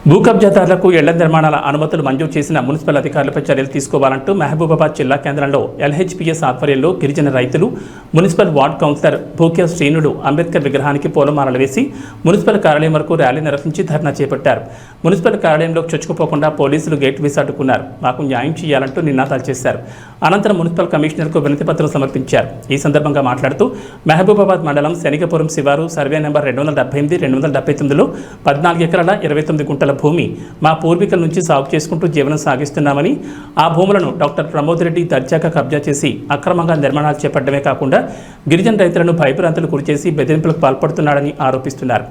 భూ కబ్జాదారులకు ఇళ్ల నిర్మాణాల అనుమతులు మంజూరు చేసిన మున్సిపల్ అధికారులపై చర్యలు తీసుకోవాలంటూ మహబూబాబాద్ జిల్లా కేంద్రంలో ఎల్హెచ్పిఎస్ ఆధ్వర్యంలో గిరిజన రైతులు municipal ward councillor Bhukya శ్రీనుడు Ambedkar విగ్రహానికి పూలమాలలు వేసి మున్సిపల్ కార్యాలయం వరకు ర్యాలీ నిర్వహించి ధర్నా చేపట్టారు. మున్సిపల్ కార్యాలయంలోకి చొచ్చుకుపోకుండా పోలీసులు గేట్ వేసి అడ్డుకున్నారు. మాకు న్యాయం చేయాలంటూ నినాదాలు చేశారు. అనంతరం మున్సిపల్ కమిషనర్కు వినతిపత్రం సమర్పించారు. ఈ సందర్భంగా మాట్లాడుతూ మహబూబాబాద్ మండలం శనిగపురం శివారు సర్వే నెంబర్ 278-279లో 14 ఎకరాల 29 గుంటల భూమి మా పూర్వీకుల నుంచి సాగు చేసుకుంటూ జీవనం సాగిస్తున్నామని, ఆ భూములను డాక్టర్ ప్రమోద్ రెడ్డి దర్జాగా కబ్జా చేసి అక్రమంగా నిర్మాణాలు చేపట్టడమే కాకుండా గిరిజన రైతులను భయభ్రాంతులు గురిచేసి బెదిరింపులకు పాల్పడుతున్నాడని ఆరోపిస్తున్నారు.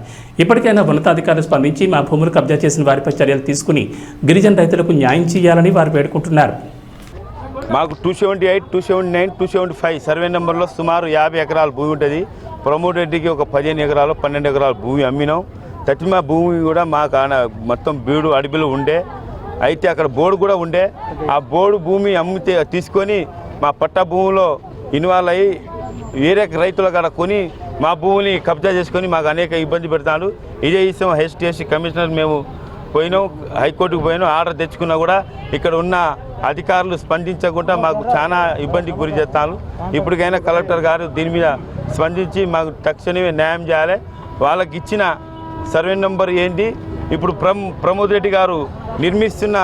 ఇప్పటికైనా ఉన్నతాధికారులు స్పందించి మా భూములు కబ్జా చేసిన వారిపై చర్యలు తీసుకుని గిరిజన రైతులకు న్యాయం చేయాలని వారు వేడుకుంటున్నారు. మాకు 278, 279, 275 సర్వే నెంబర్లో సుమారు 50 ఎకరాల భూమి ఉంటుంది. ప్రమోద్ రెడ్డికి ఒక 15 ఎకరాలు 12 ఎకరాల భూమి అమ్మినాం. తటిమా భూమి కూడా మాకు మొత్తం బీడు అడవిలో ఉండే, అయితే అక్కడ బోర్డు కూడా ఉండే. ఆ బోర్డు భూమి అమ్మితే తీసుకొని మా పట్టా భూమిలో ఇన్వాల్వ్ అయ్యి వేరే రైతుల కాడ కొని మా భూమిని కబ్జా చేసుకొని మాకు అనేక ఇబ్బంది పెడతాడు. ఇదే విషయం హెచ్టిఎస్సి కమిషనర్ మేము పోయినాం, హైకోర్టుకు పోయినాం, ఆర్డర్ తెచ్చుకున్నా కూడా ఇక్కడ ఉన్న అధికారులు స్పందించకుండా మాకు చాలా ఇబ్బందికి గురి చేస్తాను. ఇప్పటికైనా కలెక్టర్ గారు దీని మీద స్పందించి మాకు తక్షణమే న్యాయం చేయాలి. వాళ్ళకి ఇచ్చిన సర్వే నెంబర్ ఏంటి, ఇప్పుడు ప్రమోద్ రెడ్డి గారు నిర్మిస్తున్న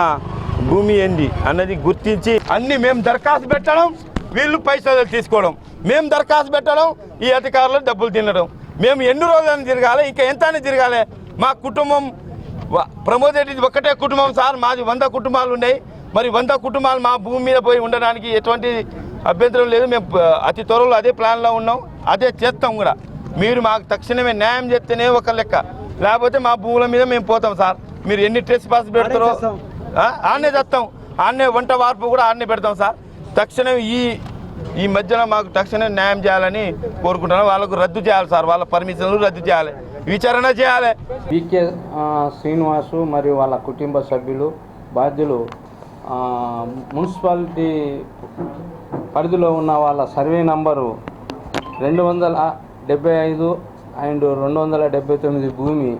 భూమి ఏంటి అన్నది గుర్తించి అన్నీ మేము దరఖాస్తు పెట్టడం, వీళ్ళు పైసలు తీసుకోవడం, మేము దరఖాస్తు పెట్టడం, ఈ అధికారులు డబ్బులు తినడం. మేము ఎన్ని రోజులని తిరగాలి, ఇంకా ఎంత అని తిరగాలి? మా కుటుంబం ప్రమోద్ రెడ్డి ఒక్కటే కుటుంబం సార్, మాది 100 కుటుంబాలు ఉన్నాయి. మరి 100 కుటుంబాలు మా భూమి మీద పోయి ఉండడానికి ఎటువంటి అభ్యంతరం లేదు. మేము అతి త్వరలో అదే ప్లాన్లో ఉన్నాం, అదే చేస్తాం కూడా. మీరు మాకు తక్షణమే న్యాయం చేస్తేనే ఒక లెక్క, లేకపోతే మా భూముల మీద మేము పోతాం సార్. మీరు ఎన్ని ట్రెస్ పాస్ పెడతారో ఆడనే చేస్తాం, ఆడనే వంట వార్పు కూడా ఆడనే పెడతాం సార్. తక్షణం ఈ మధ్యలో మాకు తక్షణం న్యాయం చేయాలని కోరుకుంటున్నాం. వాళ్ళకు రద్దు చేయాలి సార్, వాళ్ళ పర్మిషన్లు రద్దు చేయాలి, విచారణ చేయాలి. బీకే శ్రీనివాసు మరియు వాళ్ళ కుటుంబ సభ్యులు బాధ్యులు మున్సిపాలిటీ పరిధిలో ఉన్న వాళ్ళ సర్వే నంబరు 275 అండ్ 279 భూమి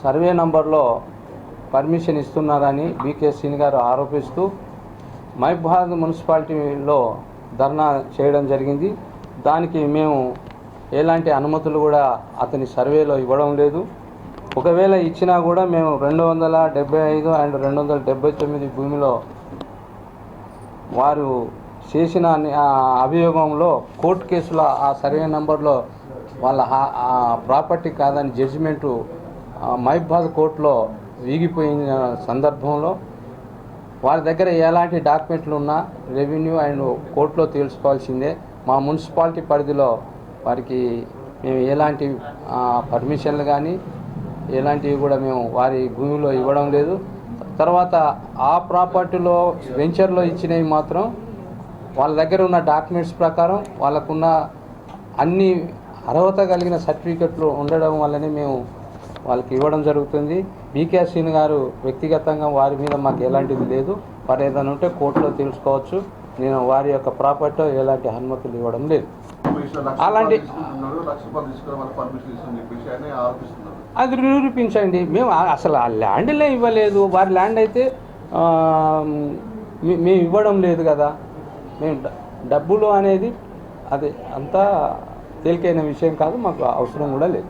సర్వే నంబర్లో పర్మిషన్ ఇస్తున్నారని బీకే శ్రీని గారు ఆరోపిస్తూ మహబూబాబాద్ మున్సిపాలిటీలో ధర్నా చేయడం జరిగింది. దానికి మేము ఎలాంటి అనుమతులు కూడా అతని సర్వేలో ఇవ్వడం లేదు. ఒకవేళ ఇచ్చినా కూడా మేము 275 అండ్ 279 భూమిలో వారు చేసిన అభియోగంలో కోర్టు కేసులో ఆ సర్వే నంబర్లో వాళ్ళ ప్రాపర్టీ కాదని జడ్జిమెంటు మహబూబాబాద్ కోర్టులో వీగిపోయిన సందర్భంలో వారి దగ్గర ఎలాంటి డాక్యుమెంట్లు ఉన్నా రెవెన్యూ అండ్ కోర్టులో తెలుసుకోవాల్సిందే. మా మున్సిపాలిటీ పరిధిలో వారికి మేము ఎలాంటి పర్మిషన్లు కానీ ఎలాంటివి కూడా మేము వారి భూమిలో ఇవ్వడం లేదు. తర్వాత ఆ ప్రాపర్టీలో వెంచర్లో ఇచ్చినవి మాత్రం వాళ్ళ దగ్గర ఉన్న డాక్యుమెంట్స్ ప్రకారం వాళ్ళకున్న అన్ని అర్హత కలిగిన సర్టిఫికెట్లు ఉండడం వల్లనే మేము వాళ్ళకి ఇవ్వడం జరుగుతుంది. బీకే శ్రీని గారు వ్యక్తిగతంగా వారి మీద మాకు ఎలాంటిది లేదు. వారు ఏదైనా ఉంటే కోర్టులో తెలుసుకోవచ్చు. నేను వారి యొక్క ప్రాపర్టీలో ఎలాంటి అనుమతులు ఇవ్వడం లేదు. అలాంటి అది నిరూపించండి. మేము అసలు ఆ ల్యాండ్లే ఇవ్వలేదు. వారి ల్యాండ్ అయితే మేము ఇవ్వడం లేదు కదా. మేము డబ్బులు అనేది అది అంతా తేలికైన విషయం కాదు, మాకు అవసరం కూడా లేదు.